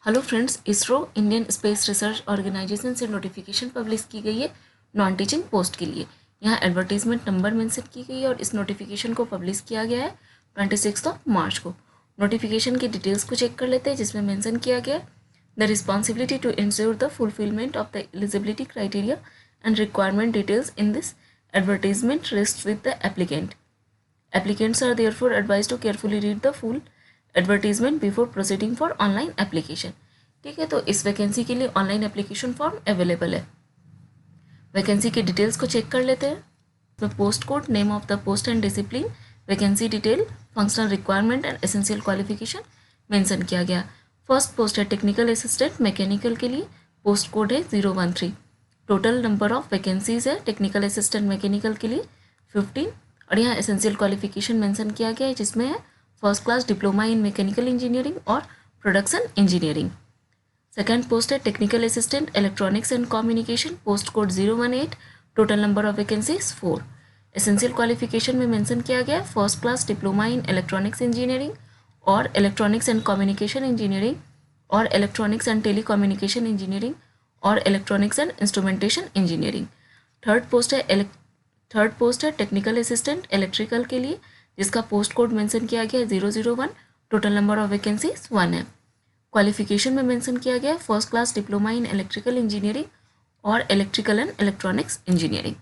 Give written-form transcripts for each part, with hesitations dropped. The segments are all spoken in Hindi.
Hello friends, ISRO Indian space research organisation से नोटिफिकेशन पब्लिश की गई है नॉन टीचिंग पोस्ट के लिए। यहाँ एडवर्टीजमेंट नंबर मेंशन की गई है और इस नोटिफिकेशन को पब्लिश किया गया है 26 मार्च को। नोटिफिकेशन की डिटेल्स को चेक कर लेते हैं, जिसमें मेंशन किया गया है the responsibility to ensure the fulfilment of the eligibility criteria and requirement details in this advertisement rests with the applicant. Applicants are therefore advised to carefully read the full advertisement before proceeding for online application. ठीक है, तो इस वैकेंसी के लिए ऑनलाइन एप्लीकेशन फॉर्म अवेलेबल है। वैकेंसी के डिटेल्स को चेक कर लेते हैं। तो post code, name of the post and discipline, vacancy detail, functional requirement and essential qualification mention किया गया। फर्स्ट पोस्ट है टेक्निकल असिस्टेंट मैकेनिकल के लिए, पोस्ट कोड है 013। टोटल नंबर ऑफ वैकेंसीज है टेक्निकल असिस्टेंट मैकेनिकल के लिए 15। और यहाँ एसेंशियल क्वालिफिकेशन मेंशन किया गया है, जिसमें है फर्स्ट क्लास डिप्लोमा इन मैकेनिकल इंजीनियरिंग और प्रोडक्शन इंजीनियरिंग। सेकेंड पोस्ट है technical assistant electronics and communication, post code 018। Total number of vacancies 4। Essential qualification में मेंशन किया गया है first class diploma in electronics engineering और इलेक्ट्रॉनिक्स एंड कम्युनिकेशन इंजीनियरिंग और इलेक्ट्रॉनिक्स एंड टेलीकम्युनिकेशन इंजीनियरिंग और electronics and instrumentation engineering. Third post है टेक्निकल असिस्टेंट इलेक्ट्रिकल के लिए, जिसका पोस्ट कोड मेंशन किया गया है 001। टोटल नंबर ऑफ वैकेंसीज 1 है। क्वालिफिकेशन में मेंशन किया गया है first class diploma in electrical engineering और electrical and electronics engineering.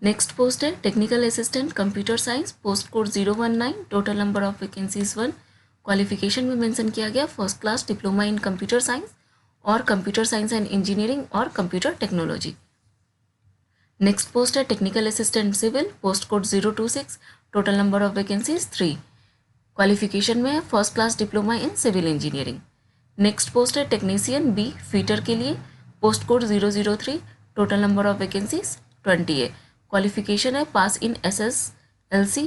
Next post है technical assistant computer science, post code 019। Total number of vacancies 1। Qualification में मेंशन किया गया first class diploma in computer science और कंप्यूटर साइंस एंड इंजीनियरिंग और कंप्यूटर टेक्नोलॉजी। नेक्स्ट पोस्ट है technical assistant civil, post code 026। Total number of vacancies 3। Qualification में है first class diploma in civil engineering. Next post है टेक्नीशियन बी फीटर के लिए, post code 003। Total number of vacancies 20 है। क्वालिफिकेशन है पास इन SSLC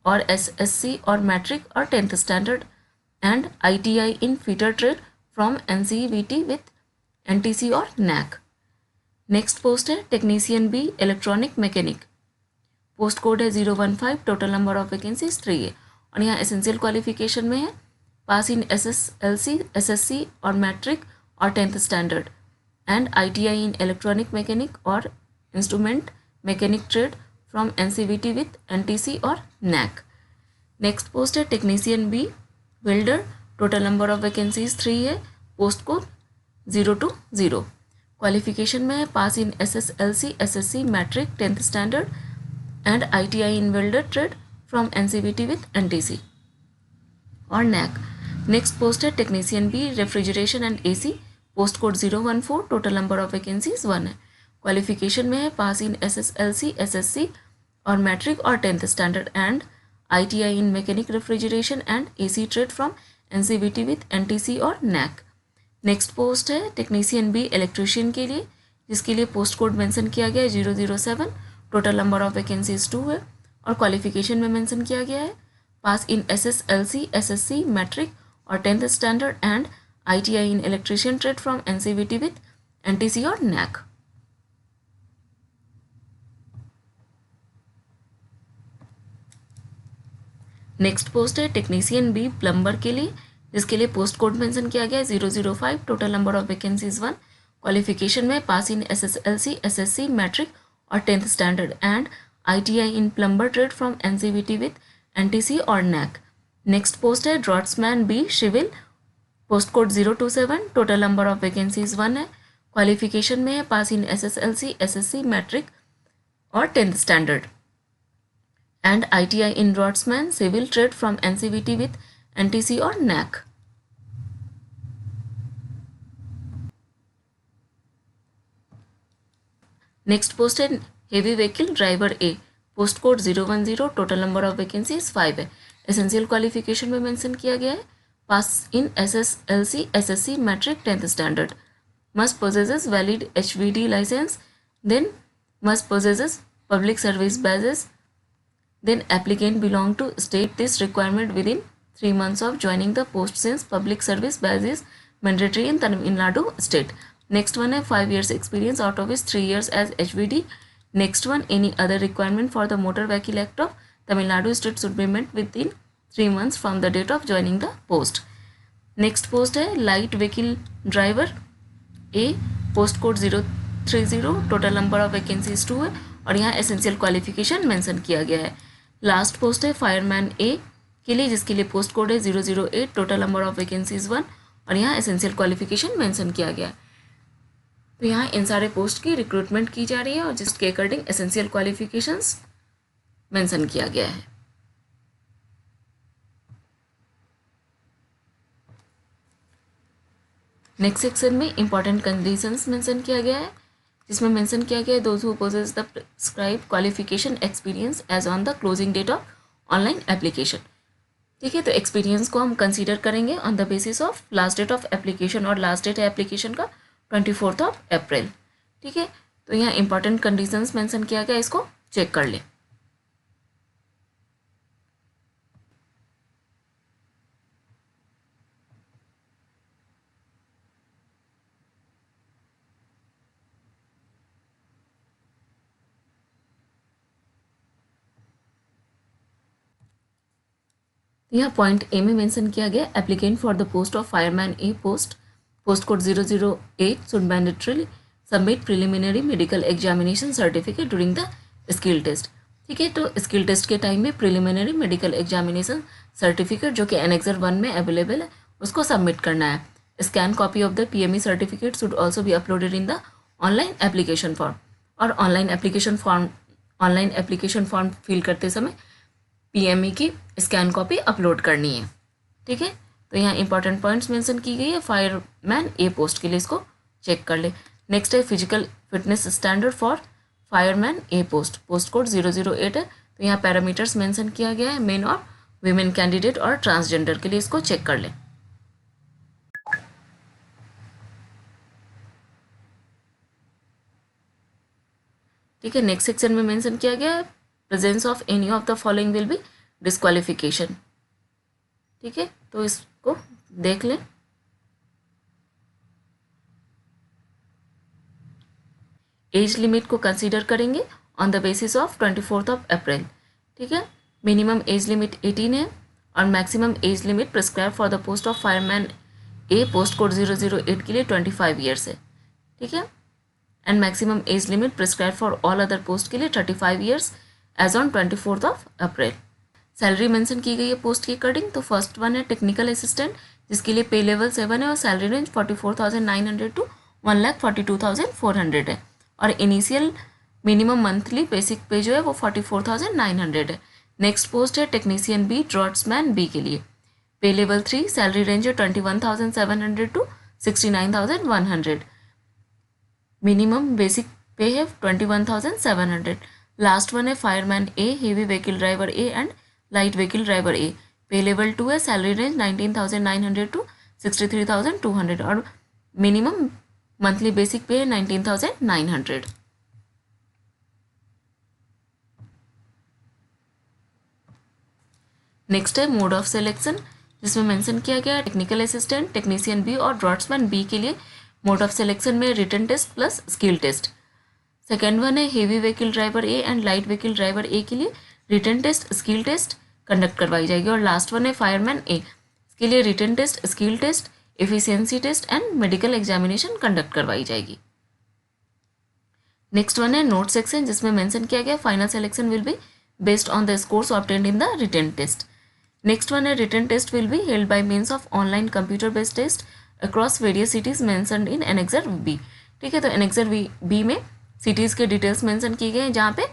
और SSC और मैट्रिक और 10th standard and ITI in fitter trade from NCVT with NTC और NAC। नेक्स्ट पोस्ट है technician B electronic mechanic, post code है 015। टोटल नंबर ऑफ वैकेंसीज 3 है। और यहाँ एसेंशियल क्वालिफिकेशन में है पास इन SSLC SSC और मैट्रिक और 10th standard and ITI in electronic mechanic और instrument mechanic trade from NCVT with NTC और NAC। नेक्स्ट पोस्ट है technician B welder, total number of vacancies 3 है, पोस्ट कोड 020। क्वालिफिकेशन में है pass in SSLC SSC matric 10th standard and ITI in welder trade from NCVT with NTC और NAC। नेक्स्ट पोस्ट है technician B refrigeration and AC, post code 014। Total number of vacancies 1 है। क्वालिफिकेशन में है पास इन SSLC SSC और मैट्रिक और 10th standard and ITI in mechanic refrigeration and AC trade from NCVT with NTC और NAC। नेक्स्ट पोस्ट है टेक्नीशियन बी इलेक्ट्रिशियन के लिए, जिसके लिए पोस्ट कोड मेंशन किया गया है 007। टोटल नंबर ऑफ वैकेंसीज 2 है। और क्वालिफिकेशन में मेंशन किया गया है pass in SSLC SSC matric और 10th standard and ITI in electrician trade from NCVT with NTC और NAC। नेक्स्ट पोस्ट है टेक्नीशियन बी प्लम्बर के लिए, जिसके लिए पोस्ट कोड मेंशन किया गया है 005। Total number of vacancies 1। Qualification में pass in SSLC SSC matric और 10th standard and ITI in plumber trade from NCVT with NTC और NAC। नेक्स्ट पोस्ट है draughtsman B civil, post code 027। Total number of vacancies 1 है। क्वालिफिकेशन में है pass in SSLC SSC matric और 10th standard and ITI in draughtsman civil trade from NCVT with NTC और NAC। नेक्स्ट पोस्ट है heavy vehicle driver A, post code 010। Total number of vacancies 5 है। एसेंशियल क्वालिफिकेशन में मेंशन किया गया है pass in SSLC SSC matric 10th standard, must possesses valid HVD license, then must possesses public service badges, then applicant belong to state this requirement within 3 months of joining the post since public service badge is mandatory in Tamil Nadu state. Next one है 5 years experience out of which 3 years as HVD Next one, any other requirement for the Motor Vehicle Act of Tamil Nadu state should be met within 3 months from the date of joining the post. Next post है light vehicle driver A, post code 030, total number of vacancies 2 है और यहाँ एसेंशियल क्वालिफिकेशन मेंशन किया गया है. लास्ट पोस्ट है फायरमैन ए के लिए जिसके लिए पोस्ट कोड है 008, टोटल नंबर ऑफ वैकेंसीज 1 और यहाँ एसेंशियल क्वालिफिकेशन मेंशन किया गया है. तो यहाँ इन सारे पोस्ट की रिक्रूटमेंट की जा रही है और जिसके अकॉर्डिंग एसेंशियल क्वालिफिकेशंस मेंशन किया गया है. नेक्स्ट सेक्शन में इंपॉर्टेंट कंडीशंस मेंशन किया गया है जिसमें मेंशन किया गया है those who possess the prescribe qualification experience age on the closing date of online application. ठीक है, तो एक्सपीरियंस को हम कंसीडर करेंगे on the basis of last date of application और लास्ट डेट है एप्लीकेशन का 24 अप्रैल. ठीक है, तो यहाँ इंपॉर्टेंट कंडीशंस मेंशन किया गया, इसको चेक कर लें. यहाँ पॉइंट ए में मेंशन किया गया applicant for the post of fireman A post code 008 should mandatorily submit preliminary medical examination certificate during the skill test. ठीक है, तो स्किल टेस्ट के टाइम में प्रिलिमिनरी मेडिकल एग्जामिनेशन सर्टिफिकेट जो कि एनेक्सर 1 में अवेलेबल है उसको सबमिट करना है. Scan copy of the PME certificate should also be uploaded in the online application form. और ऑनलाइन एप्लीकेशन फॉर्म फिल करते समय PME की स्कैन कॉपी अपलोड करनी है. ठीक है, तो यहाँ इंपॉर्टेंट पॉइंट्स मेंशन की गई है फायरमैन ए पोस्ट के लिए, इसको चेक कर ले. नेक्स्ट है physical fitness standard for fireman A post code 008 है. तो यहाँ पैरामीटर्स मेंशन किया गया है मेन और वीमेन कैंडिडेट और ट्रांसजेंडर के लिए, इसको चेक कर ले. ठीक है, नेक्स्ट सेक्शन में मेंशन किया गया है presence of any of the following will be disqualification. ठीक है, तो इसको देख लें. एज लिमिट को कंसीडर करेंगे ऑन द बेसिस ऑफ 24 अप्रैल. ठीक है, मिनिमम एज लिमिट 18 है और maximum age limit prescribe for the post of fireman A post code 008 के लिए 25 ईयर्स है. ठीक है, and maximum age limit prescribe for all other post के लिए 35 years age on 24 April. Salary mention की गई है पोस्ट के अकॉर्डिंग. तो फर्स्ट वन है टेक्निकल असिस्टेंट जिसके लिए पे लेवल 7 है और सैलरी रेंज 44,900 टू 1,42,400 है और इनिशियल मिनिमम मंथली बेसिक पे जो है वो 44,900 है. नेक्स्ट पोस्ट है टेक्नीशियन बी ड्रॉट्समैन बी के लिए पे लेवल 3, सैलरी रेंज है 21,700 टू 69,100. मिनिमम बेसिक पे है 21,700. लास्ट वन है fireman A heavy vehicle driver A and light vehicle driver A pay level 2 है, सैलरी रेंज 19,900 टू 63,200 और मिनिमम मंथली बेसिक पे है 19,900. नेक्स्ट है मोड ऑफ सिलेक्शन जिसमें मेंशन किया गया टेक्निकल असिस्टेंट टेक्नीशियन बी और ड्रॉट्समैन बी के लिए मोड ऑफ सिलेक्शन में written test plus skill test. Second one है heavy vehicle driver A and light vehicle driver A के लिए written test skill test conduct करवाई जाएगी. और लास्ट वन है फायरमैन ए, इसके लिए written test skill test efficiency test and medical examination conduct करवाई जाएगी. नेक्स्ट वन है नोट सेक्शन जिसमें मेंशन किया गया final selection will be based on the scores obtained in the written test. Next one है written test will be held by means of online computer based test across various cities mentioned in annexure B. ठीक है, तो एनेक्सर बी में सिटीज़ के डिटेल्स मेंशन किए गए हैं जहाँ पे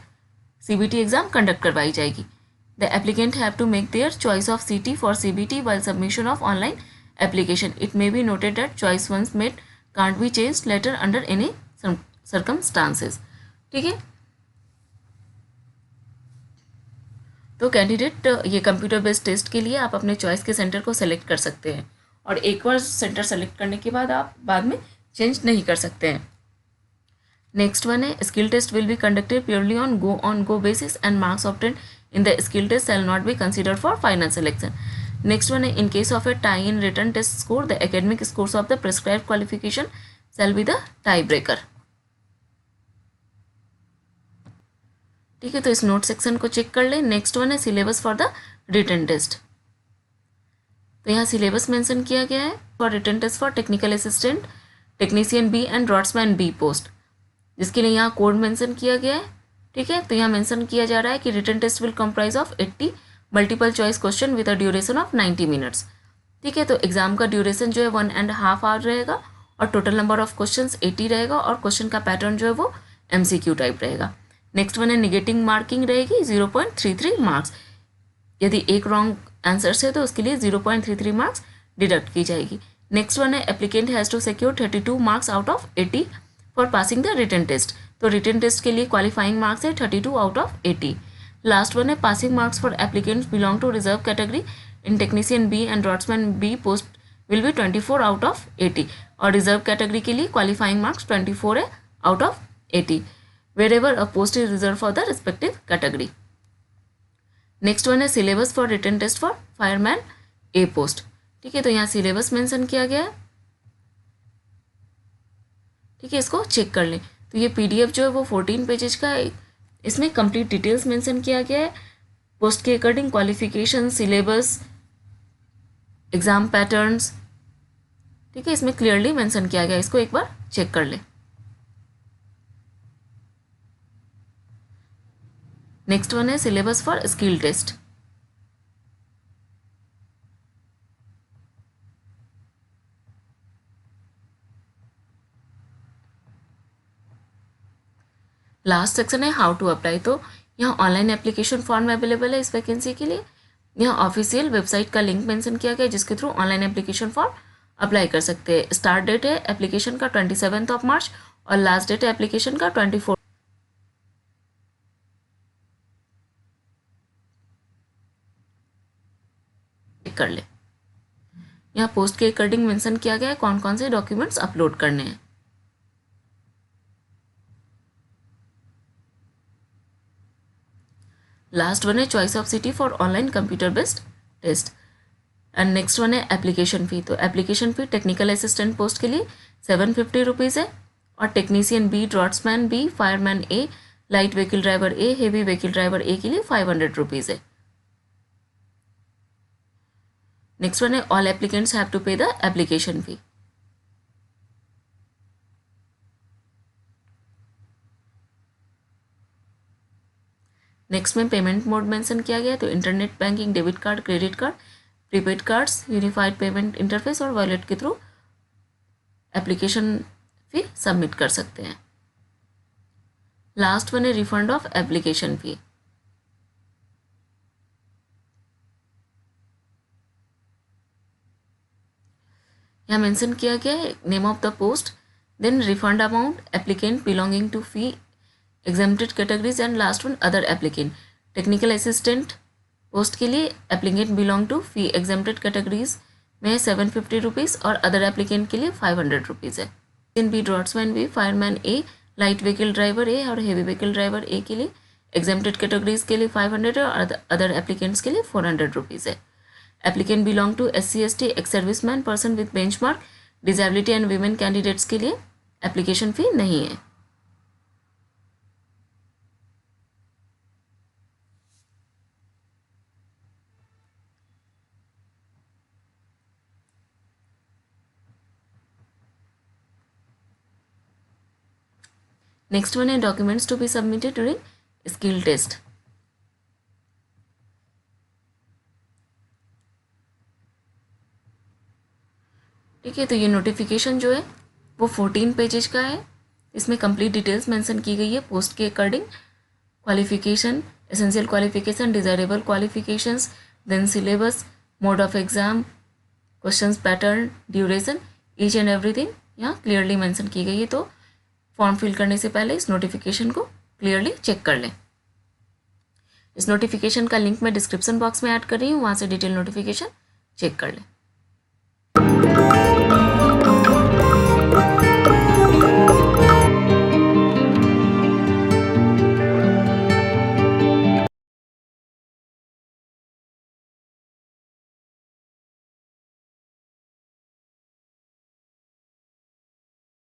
CBT एग्जाम कंडक्ट करवाई जाएगी. The applicant have to make their choice of CT for CBT while submission of online application. It may be noted that choice once made can't be changed later under any circumstances. ठीक है, तो कैंडिडेट ये कंप्यूटर बेस्ड टेस्ट के लिए आप अपने चॉइस के सेंटर को सेलेक्ट कर सकते हैं और एक बार सेंटर सेलेक्ट करने के बाद आप बाद में चेंज नहीं कर सकते हैं. नेक्स्ट वन है skill test will be conducted purely on go basis and marks obtained in the skill test shall not be considered for final selection. Next one है in case of a tie in written test score the academic scores of the prescribed qualification shall be the tie breaker. ठीक है, तो इस नोट सेक्शन को चेक कर ले। नेक्स्ट वन है syllabus for the written test. तो यहाँ सिलेबस मेंशन किया गया है for written test for technical assistant, technician B and draughtsman B post, जिसके लिए यहाँ कोड मेंशन किया गया है। ठीक है, तो यहाँ मेंशन किया जा रहा है कि written test will comprise of 80 multiple choice question with a duration of 90 minutes. ठीक है, तो एग्जाम का ड्यूरेशन जो है 1.5 आवर रहेगा और टोटल नंबर ऑफ क्वेश्चंस 80 रहेगा और क्वेश्चन का पैटर्न जो है वो MCQ टाइप रहेगा। नेक्स्ट वन है निगेटिव मार्किंग रहेगी 0.33 मार्क्स। यदि एक रॉन्ग आंसर है तो उसके लिए 0.33 मार्क्स डिडक्ट की जाएगी। नेक्स्ट वन है applicant has to secure 32 marks out of 80 for passing the written test. तो रिटन टेस्ट के लिए क्वालिफाइंग मार्क्स है 32 आउट ऑफ 80। लास्ट वन है passing marks for applicants belong to reserve category in technician B and draughtsman B post will be 24 out of 80 और रिजर्व कैटेगरी के लिए क्वालिफाइंग मार्क्स 24 है out of 80 wherever a post is reserved for the respective category. Next one है syllabus for written test for fireman A post. ठीक है, तो यहाँ सिलेबस मेंशन किया गया है। ठीक है, इसको चेक कर लें। तो ये PDF जो है वो 14 पेजेज का है। इसमें कंप्लीट डिटेल्स मेंशन किया गया है पोस्ट के according, qualification, syllabus, exam patterns. ठीक है, इसमें क्लियरली मेंशन किया गया है। इसको एक बार चेक कर लें। नेक्स्ट वन है syllabus for skill test. Last section है हाउ टू अप्लाई। तो यहाँ ऑनलाइन एप्लीकेशन फॉर्म अवेलेबल है इस वैकेंसी के लिए। यहाँ ऑफिशियल वेबसाइट का लिंक मेंशन किया गया है जिसके through online application form apply कर सकते हैं। स्टार्ट डेट है एप्लीकेशन का 27 मार्च और लास्ट डेट है एप्लीकेशन का 24 कर ले। यहाँ पोस्ट के अकॉर्डिंग मेंशन किया गया है कौन कौन से डॉक्यूमेंट्स अपलोड करने हैं। लास्ट वन है choice of city for online computer based test and next one है एप्लीकेशन फ़ी। तो application fee technical assistant post के लिए 750 रुपीज़ है और technician B, draughtsman B, fireman A, light vehicle driver A, heavy vehicle driver A के लिए 500 रुपीज़ है। नेक्स्ट वन है all applicants have to pay the application fee. Next में पेमेंट मोड मेंशन किया गया है। तो internet banking, debit card, credit card, prepaid cards, unified payment interface और वॉलेट के थ्रू एप्लीकेशन फी सबमिट कर सकते हैं। लास्ट वन है रिफंड ऑफ एप्लीकेशन फी। यहाँ मेंशन किया गया है name of the post, then refund amount, applicant belonging to fee exempted categories and last one other applicant. Technical assistant post के लिए applicant belong to fee exempted categories में 750 रुपीज़ और अदर एप्लीकेंट के लिए 500 रुपीज़ है। In B, draughtsman B, fireman A, light vehicle driver ए और हेवी व्हीकल ड्राइवर ए के लिए एग्जेम्प्टेड कैटेगरीज के लिए 500 है और अदर एप्लीकेंट्स के लिए 400 रुपीज़ है। Applicant belong to SC ST, ex serviceman, person with benchmark, disability and women candidates के लिए एप्लीकेशन फ़ी नहीं है। नेक्स्ट वन है documents to be submitted during skill test. ठीक है, तो ये नोटिफिकेशन जो है वो 14 पेजेज का है। इसमें कंप्लीट डिटेल्स मेंशन की गई है पोस्ट के according, qualification, essential qualification, desirable qualifications, then syllabus, mode of exam, questions pattern, duration, each and everything यहाँ क्लियरली मेंशन की गई है। तो फॉर्म फिल करने से पहले इस नोटिफिकेशन को क्लियरली चेक कर लें। इस नोटिफिकेशन का लिंक मैं डिस्क्रिप्शन बॉक्स में ऐड कर रही हूँ, वहाँ से डिटेल नोटिफिकेशन चेक कर लें।